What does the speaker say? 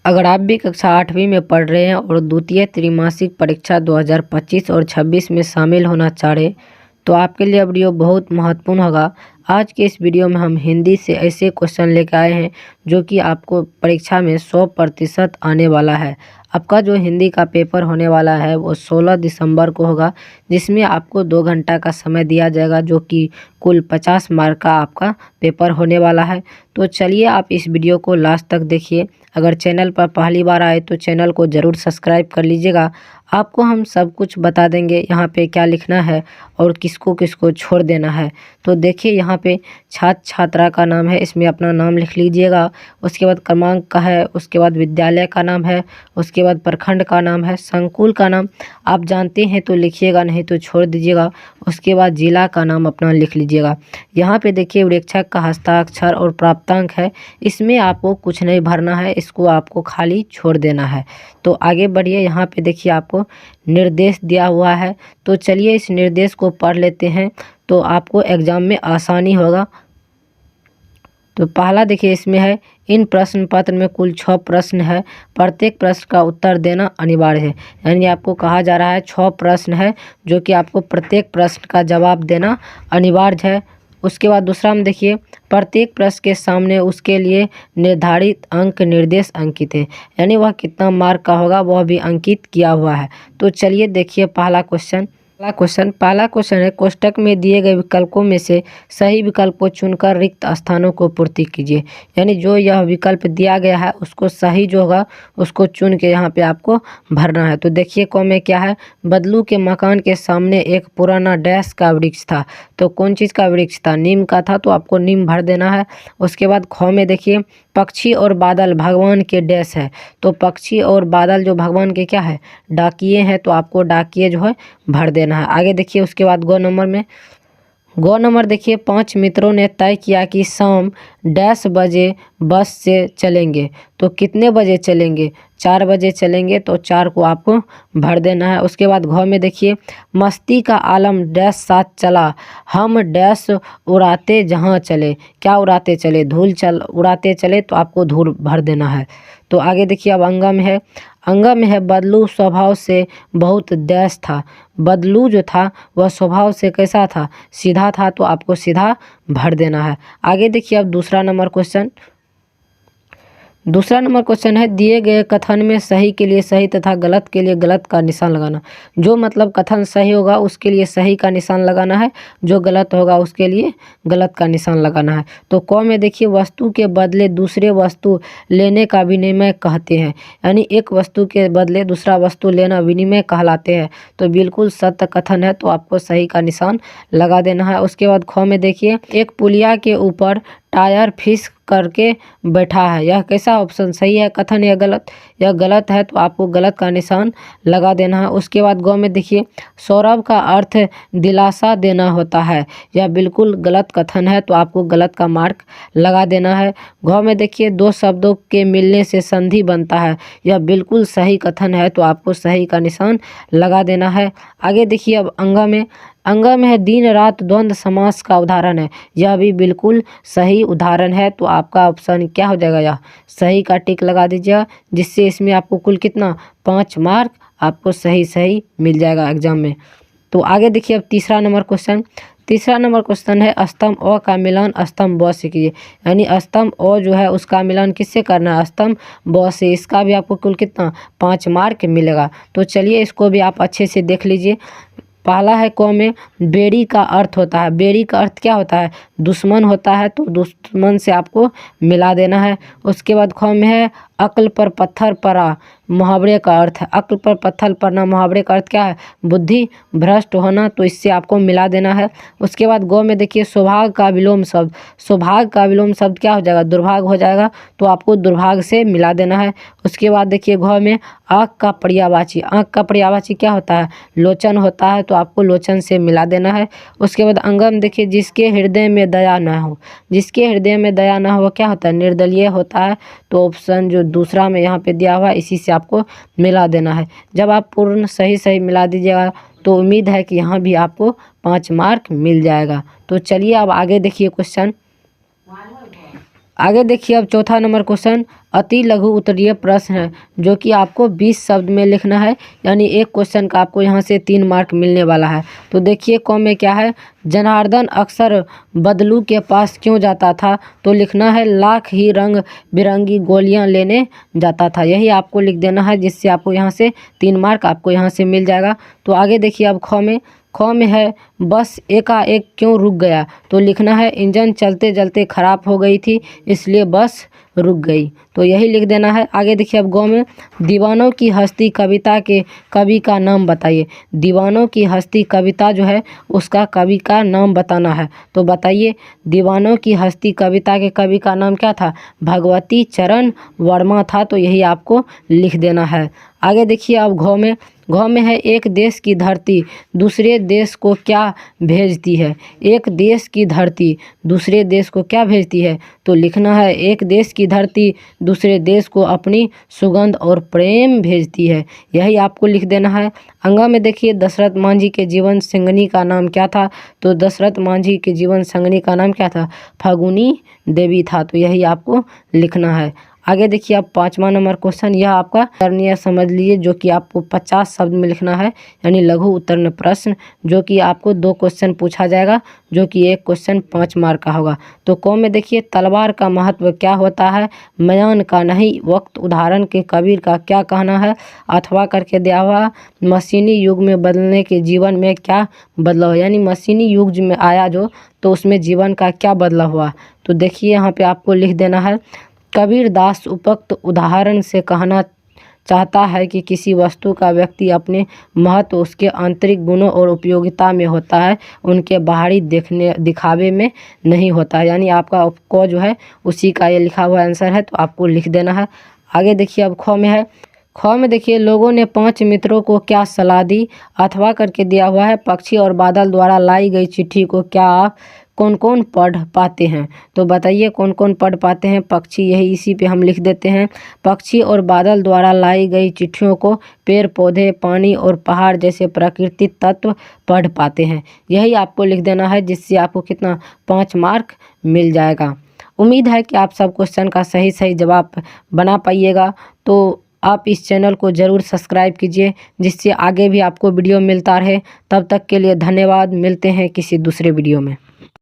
अगर आप भी कक्षा 8वीं में पढ़ रहे हैं और द्वितीय त्रैमासिक परीक्षा 2025 और 26 में शामिल होना चाह रहे तो आपके लिए वीडियो बहुत महत्वपूर्ण होगा। आज के इस वीडियो में हम हिंदी से ऐसे क्वेश्चन लेकर आए हैं जो कि आपको परीक्षा में 100% आने वाला है। आपका जो हिंदी का पेपर होने वाला है वो 16 दिसंबर को होगा, जिसमें आपको 2 घंटा का समय दिया जाएगा, जो कि कुल 50 मार्क का आपका पेपर होने वाला है। तो चलिए आप इस वीडियो को लास्ट तक देखिए। अगर चैनल पर पहली बार आए तो चैनल को ज़रूर सब्सक्राइब कर लीजिएगा। आपको हम सब कुछ बता देंगे यहाँ पे क्या लिखना है और किसको किसको छोड़ देना है। तो देखिए यहाँ पे छात्र छात्रा का नाम है, इसमें अपना नाम लिख लीजिएगा। उसके बाद क्रमांक का है, उसके बाद विद्यालय का नाम है, उसके बाद प्रखंड का नाम है, संकुल का नाम आप जानते हैं तो लिखिएगा, नहीं तो छोड़ दीजिएगा। उसके बाद जिला का नाम अपना लिख लीजिएगा। यहाँ पे देखिए उपेक्षक का हस्ताक्षर और प्राप्तांक है, इसमें आपको कुछ नहीं भरना है, इसको आपको खाली छोड़ देना है। तो आगे बढ़िए। यहाँ पे देखिए आपको निर्देश दिया हुआ है, तो चलिए इस निर्देश को पढ़ लेते हैं तो आपको एग्जाम में आसानी होगा। तो पहला देखिए इसमें है, इन प्रश्न पत्र में कुल 6 प्रश्न है, प्रत्येक प्रश्न का उत्तर देना अनिवार्य है। यानी आपको कहा जा रहा है 6 प्रश्न है जो कि आपको प्रत्येक प्रश्न का जवाब देना अनिवार्य है। उसके बाद दूसरा में देखिए, प्रत्येक प्रश्न के सामने उसके लिए निर्धारित अंक निर्देश अंकित है, यानी वह कितना मार्क का होगा वह भी अंकित किया हुआ है। तो चलिए देखिए पहला क्वेश्चन है, कोष्टक में दिए गए विकल्पों में से सही विकल्प को चुनकर रिक्त स्थानों को पूर्ति कीजिए। यानी जो यह विकल्प दिया गया है उसको सही जो होगा उसको चुन के यहाँ पे आपको भरना है। तो देखिए क में क्या है, बदलू के मकान के सामने एक पुराना डैश का वृक्ष था। तो कौन चीज़ का वृक्ष था? नीम का था, तो आपको नीम भर देना है। उसके बाद ख में देखिए, पक्षी और बादल भगवान के डैश है। तो पक्षी और बादल जो भगवान के क्या है? डाकिए हैं, तो आपको डाकिए जो है भर देना है। आगे देखिए उसके बाद गौ नंबर देखिए, 5 मित्रों ने तय किया कि शाम 10 बजे बस से चलेंगे। तो कितने बजे चलेंगे? 4 बजे चलेंगे, तो 4 को आपको भर देना है। उसके बाद घ में देखिए, मस्ती का आलम डैश साथ चला, हम डैश उड़ाते जहाँ चले। क्या उड़ाते चले? धूल उड़ाते चले, तो आपको धूल भर देना है। तो आगे देखिए अब अंगा में है, बदलू स्वभाव से बहुत डैश था। बदलू जो था वह स्वभाव से कैसा था? सीधा था, तो आपको सीधा भर देना है। आगे देखिए अब दूसरा नंबर क्वेश्चन है, दिए गए कथन में सही के लिए सही तथा गलत के लिए गलत का निशान लगाना। जो मतलब कथन सही होगा उसके लिए सही का निशान लगाना है, जो गलत होगा उसके लिए गलत का निशान लगाना है। तो क में देखिए, वस्तु के बदले दूसरे वस्तु लेने का विनिमय कहते हैं। यानी एक वस्तु के बदले दूसरा वस्तु लेना विनिमय कहलाते हैं। तो बिल्कुल सत्य कथन है, तो आपको सही का निशान लगा देना है। उसके बाद ख में देखिए, एक पुलिया के ऊपर टायर फिस करके बैठा है। यह कैसा ऑप्शन सही है कथन या गलत? यह गलत है, तो आपको गलत का निशान लगा देना है। उसके बाद ग में देखिए, सौरभ का अर्थ दिलासा देना होता है। यह बिल्कुल गलत कथन है, तो आपको गलत का मार्क लगा देना है। घ में देखिए, 2 शब्दों के मिलने से संधि बनता है। यह बिल्कुल सही कथन है, तो आपको सही का निशान लगा देना है। आगे देखिए अब अंगा में है, दिन रात द्वंद्व समास का उदाहरण है। यह भी बिल्कुल सही उदाहरण है, तो आपका ऑप्शन क्या हो जाएगा? यह सही का टिक लगा दीजिएगा, जिससे इसमें आपको कुल कितना 5 मार्क आपको सही मिल जाएगा एग्जाम में। तो आगे देखिए अब तीसरा नंबर क्वेश्चन है, स्तंभ अ का मिलान स्तंभ ब से कीजिए। यानी स्तंभ अ जो है उसका मिलान किससे करना है? स्तंभ ब से। इसका भी आपको कुल कितना 5 मार्क मिलेगा। तो चलिए इसको भी आप अच्छे से देख लीजिए। पहला है क में, बेड़ी का अर्थ होता है। बेड़ी का अर्थ क्या होता है? दुश्मन होता है, तो दुश्मन से आपको मिला देना है। उसके बाद ख में है, अक्ल पर पत्थर पड़ा मुहावरे का अर्थ है। अक्ल पर पत्थर पड़ना मुहावरे का अर्थ क्या है? बुद्धि भ्रष्ट होना, तो इससे आपको मिला देना है। उसके बाद ग में देखिए, सौभाग्य का विलोम शब्द क्या हो जाएगा? दुर्भाग्य हो जाएगा, तो आपको दुर्भाग्य से मिला देना है। उसके बाद देखिए घ में, आँख का पर्यायवाची क्या होता है? लोचन होता है, तो आपको लोचन से मिला देना है। उसके बाद अंगम देखिए, जिसके हृदय में दया ना हो क्या होता है? निर्दलीय होता है, तो ऑप्शन जो दूसरा में यहाँ पे दिया हुआ है इसी से आपको मिला देना है। जब आप पूर्ण सही मिला दीजिएगा तो उम्मीद है कि यहाँ भी आपको 5 मार्क मिल जाएगा। तो चलिए अब आगे देखिए अब चौथा नंबर क्वेश्चन, अति लघु उत्तरीय प्रश्न है जो कि आपको 20 शब्द में लिखना है, यानी एक क्वेश्चन का आपको यहाँ से 3 मार्क मिलने वाला है। तो देखिए क में क्या है, जनार्दन अक्सर बदलू के पास क्यों जाता था? तो लिखना है लाख ही रंग बिरंगी गोलियां लेने जाता था। यही आपको लिख देना है, जिससे आपको यहाँ से 3 मार्क आपको यहाँ से मिल जाएगा। तो आगे देखिए अब ख में है बस एकाएक क्यों रुक गया? तो लिखना है इंजन चलते चलते खराब हो गई थी, इसलिए बस रुक गई। तो यही लिख देना है। आगे देखिए अब ग में दीवानों की हस्ती कविता के कवि का नाम बताइए। दीवानों की हस्ती कविता जो है उसका कवि का नाम बताना है। तो बताइए, दीवानों की हस्ती कविता के कवि का नाम क्या था? भगवती चरण वर्मा था। तो यही आपको लिख देना है। आगे देखिए अब घ में है एक देश की धरती दूसरे देश को क्या भेजती है? एक देश की धरती दूसरे देश को क्या भेजती है? तो लिखना है एक देश की धरती दूसरे देश को अपनी सुगंध और प्रेम भेजती है। यही आपको लिख देना है। अंगा में देखिए दशरथ मांझी के जीवन संगिनी का नाम क्या था? तो दशरथ मांझी के जीवन संगिनी का नाम क्या था? फागुनी देवी था। तो यही आपको लिखना है। आगे देखिए अब 5वां नंबर क्वेश्चन, यह आपका करनीय समझ लीजिए, जो कि आपको 50 शब्द में लिखना है, यानी लघु उत्तरीय प्रश्न, जो कि आपको 2 क्वेश्चन पूछा जाएगा, जो कि एक क्वेश्चन 5 मार्क का होगा। तो क में देखिए तलवार का महत्व क्या होता है? म्यान का नहीं वक्त उदाहरण के कबीर का क्या कहना है? अथवा करके दिया हुआ मशीनी युग में बदलने के जीवन में क्या बदलाव, यानी मशीनी युग में आया जो, तो उसमें जीवन का क्या बदलाव हुआ? तो देखिए यहाँ पे आपको लिख देना है कबीर दास उपरोक्त उदाहरण से कहना चाहता है कि किसी वस्तु का व्यक्ति अपने महत्व उसके आंतरिक गुणों और उपयोगिता में होता है, उनके बाहरी दिखावे में नहीं होता है। यानी आपका को जो है उसी का ये लिखा हुआ आंसर है, तो आपको लिख देना है। आगे देखिए अब ख में है, ख में देखिए लोगों ने 5 मित्रों को क्या सलाह दी? अथवा करके दिया हुआ है पक्षी और बादल द्वारा लाई गई चिट्ठी को क्या आप कौन कौन पढ़ पाते हैं? तो बताइए कौन कौन पढ़ पाते हैं? पक्षी, यही इसी पे हम लिख देते हैं। पक्षी और बादल द्वारा लाई गई चिट्ठियों को पेड़ पौधे पानी और पहाड़ जैसे प्राकृतिक तत्व पढ़ पाते हैं। यही आपको लिख देना है, जिससे आपको कितना 5 मार्क मिल जाएगा। उम्मीद है कि आप सब क्वेश्चन का सही जवाब बना पाइएगा। तो आप इस चैनल को ज़रूर सब्सक्राइब कीजिए, जिससे आगे भी आपको वीडियो मिलता रहे। तब तक के लिए धन्यवाद। मिलते हैं किसी दूसरे वीडियो में।